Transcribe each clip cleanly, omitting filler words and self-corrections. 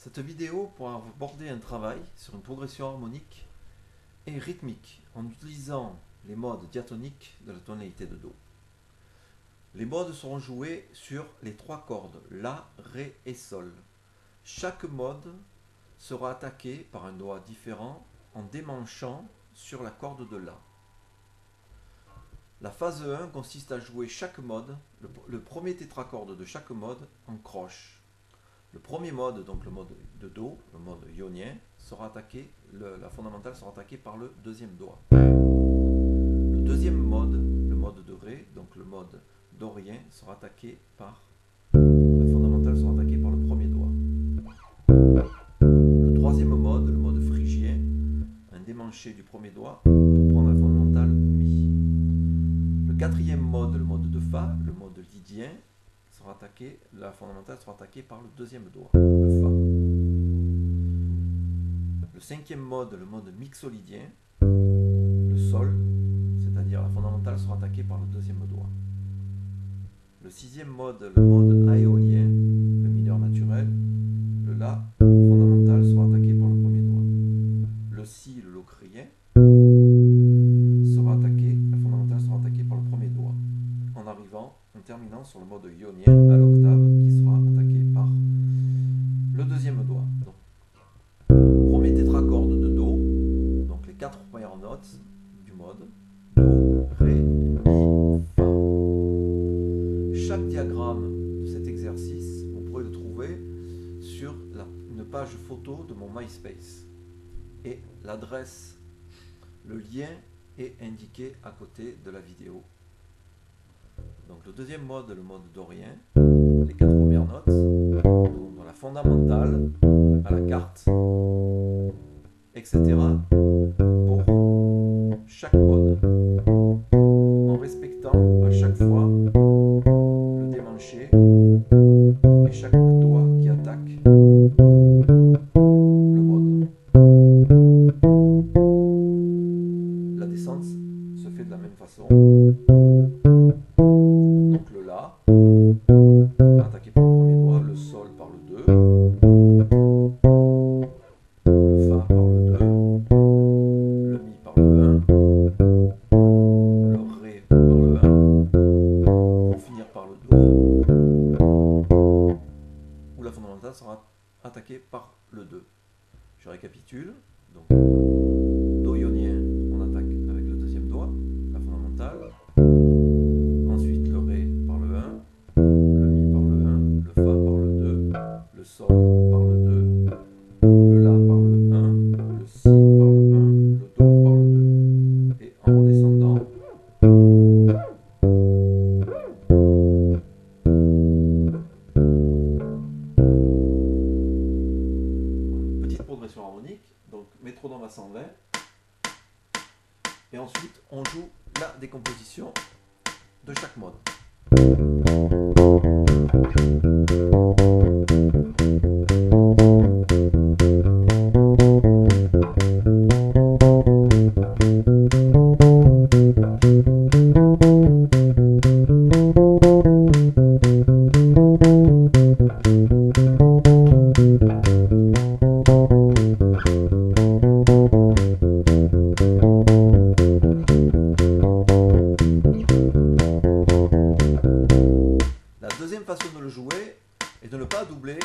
Cette vidéo pourra aborder un travail sur une progression harmonique et rythmique en utilisant les modes diatoniques de la tonalité de Do. Les modes seront joués sur les trois cordes La, Ré et Sol. Chaque mode sera attaqué par un doigt différent en démanchant sur la corde de La. La phase 1 consiste à jouer chaque mode, le premier tétracorde de chaque mode en croche. Le premier mode, donc le mode de Do, le mode ionien, sera attaqué, la fondamentale sera attaquée par le deuxième doigt. Le deuxième mode, le mode de Ré, donc le mode dorien, sera attaqué par, la fondamentale sera attaquée par le premier doigt. Le troisième mode, le mode phrygien, un démanché du premier doigt pour prendre la fondamentale Mi. Le quatrième mode, le mode de Fa, le mode lydien, sera attaqué, la fondamentale sera attaquée par le deuxième doigt, le Fa. Le cinquième mode, le mode mixolydien, le Sol, c'est-à-dire la fondamentale sera attaquée par le deuxième doigt. Le sixième mode, le mode aéolien, le mineur naturel, le La, fondamentale sera attaqué par le premier doigt. Le Si, le locrien, sera attaqué, la fondamentale sera attaquée par le premier doigt, en terminant sur le mode ionien à l'octave qui sera attaqué par le deuxième doigt. Donc, premier tétracorde de Do, donc les quatre premières notes du mode Do, Ré, Mi, Fa. Chaque diagramme de cet exercice, vous pourrez le trouver sur une page photo de mon MySpace. Et l'adresse, le lien est indiqué à côté de la vidéo. Donc le deuxième mode, le mode dorien, les quatre premières notes, dans la fondamentale, à la carte, etc. pour chaque mode, en respectant à chaque fois le démanché et chaque doigt qui attaque le mode. La descente se fait de la même façon. Donc le La, attaqué par le premier doigt, le Sol par le 2, le Fa par le 2, le Mi par le 1, le Ré par le 1, pour finir par le Do, où la fondamentale sera attaquée par le 2. Je récapitule. Donc, Do ionien, on attaque avec le deuxième doigt, la fondamentale. Ensuite, le Ré par le 1, le Mi par le 1, le Fa par le 2, le Sol par le 2, le La par le 1, le Si par le 1, le Do par le 2. Et en redescendant, petite progression harmonique, donc métronome à 120. Et ensuite, on joue la décomposition de chaque mode. La deuxième façon de le jouer est de ne pas doubler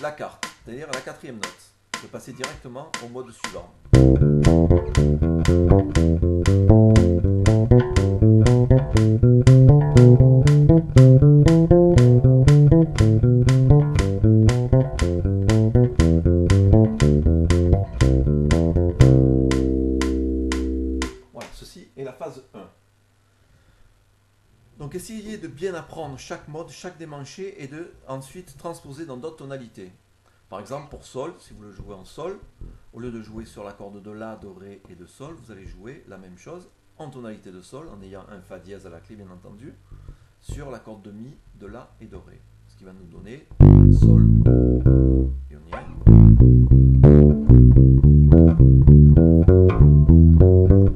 la carte, c'est-à-dire la quatrième note, de passer directement au mode suivant. Voilà, ceci est la phase 1. Donc essayez de bien apprendre chaque mode, chaque démanché et de ensuite transposer dans d'autres tonalités. Par exemple pour Sol, si vous le jouez en Sol, au lieu de jouer sur la corde de La, de Ré et de Sol, vous allez jouer la même chose en tonalité de Sol, en ayant un Fa dièse à la clé bien entendu, sur la corde de Mi, de La et de Ré. Ce qui va nous donner Sol ionien,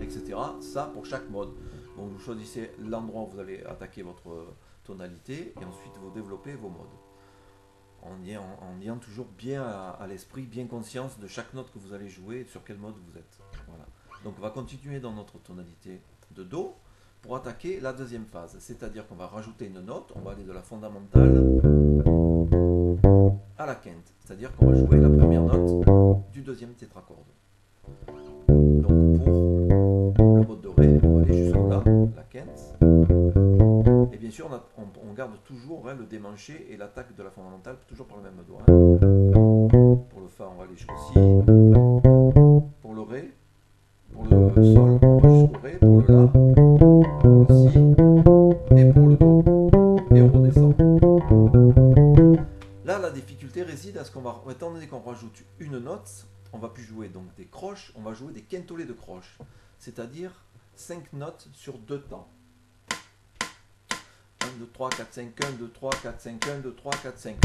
etc. Ça pour chaque mode. Donc vous choisissez l'endroit où vous allez attaquer votre tonalité et ensuite vous développez vos modes. en ayant toujours bien à l'esprit, bien conscience de chaque note que vous allez jouer et sur quel mode vous êtes. Voilà. Donc on va continuer dans notre tonalité de Do pour attaquer la deuxième phase, c'est-à-dire qu'on va rajouter une note, on va aller de la fondamentale à la quinte, c'est-à-dire qu'on va jouer la première note du deuxième tétracorde. Donc pour le mode de Ré, on va aller jusqu'au La, la quinte. Et bien sûr, on garde toujours le démanché et l'attaque de la fondamentale, toujours par le même doigt. Pour le Fa, on va aller jusqu'au Si. Pour le Ré, pour le Sol, on va jusqu'au Ré. Pour le La, pour le Si. Et pour le Do. Et on redescend. Là, la difficulté réside à ce qu'on va, étant donné qu'on rajoute une note, on va plus jouer donc des croches, on va jouer des quintolets de croches. C'est-à-dire 5 notes sur 2 temps. 1, 2, 3, 4, 5, 1, 2, 3, 4, 5, 1, 2, 3, 4, 5.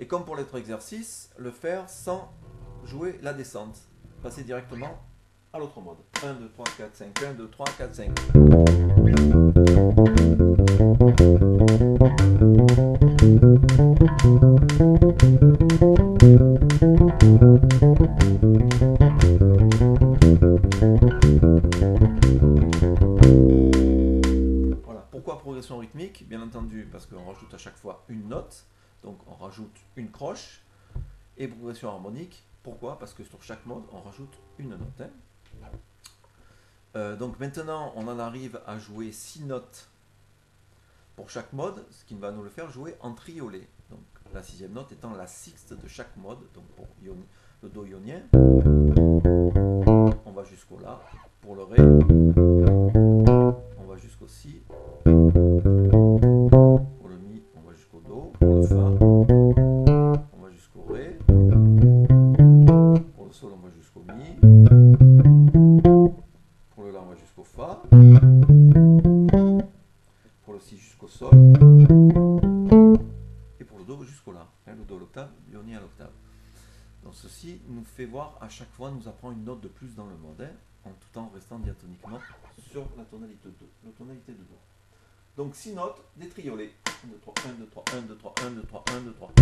Et comme pour l'autre exercice, le faire sans jouer la descente. Passer directement à l'autre mode. 1, 2, 3, 4, 5, 1, 2, 3, 4, 5. Voilà. Pourquoi progression rythmique? Bien entendu, parce qu'on rajoute à chaque fois une note. Donc on rajoute une croche. Et progression harmonique. Pourquoi? Parce que sur chaque mode, on rajoute une note. Donc maintenant, on en arrive à jouer 6 notes pour chaque mode, ce qui va nous le faire jouer en triolet. Donc la 6e note étant la sixte de chaque mode. Donc pour le Do ionien, on va jusqu'au La. Pour le Ré, on va jusqu'au Si. Pour le Mi, on va jusqu'au Do. Pour le Fa, on va jusqu'au Ré. Pour le Sol, on va jusqu'au Mi. Pour le La, on va jusqu'au Fa. Pour le Si, jusqu'au Sol. Et pour le Do, jusqu'au La. Le Do à l'octave, l'ionien à l'octave. Donc ceci nous fait voir à chaque fois, nous apprend une note de plus dans le mode, en tout en restant diatoniquement sur la tonalité de Do. Donc 6 notes, des triolets. 1, 2, 3, 1, 2, 3, 1, 2, 3, 1, 2, 3, 1, 2, 3.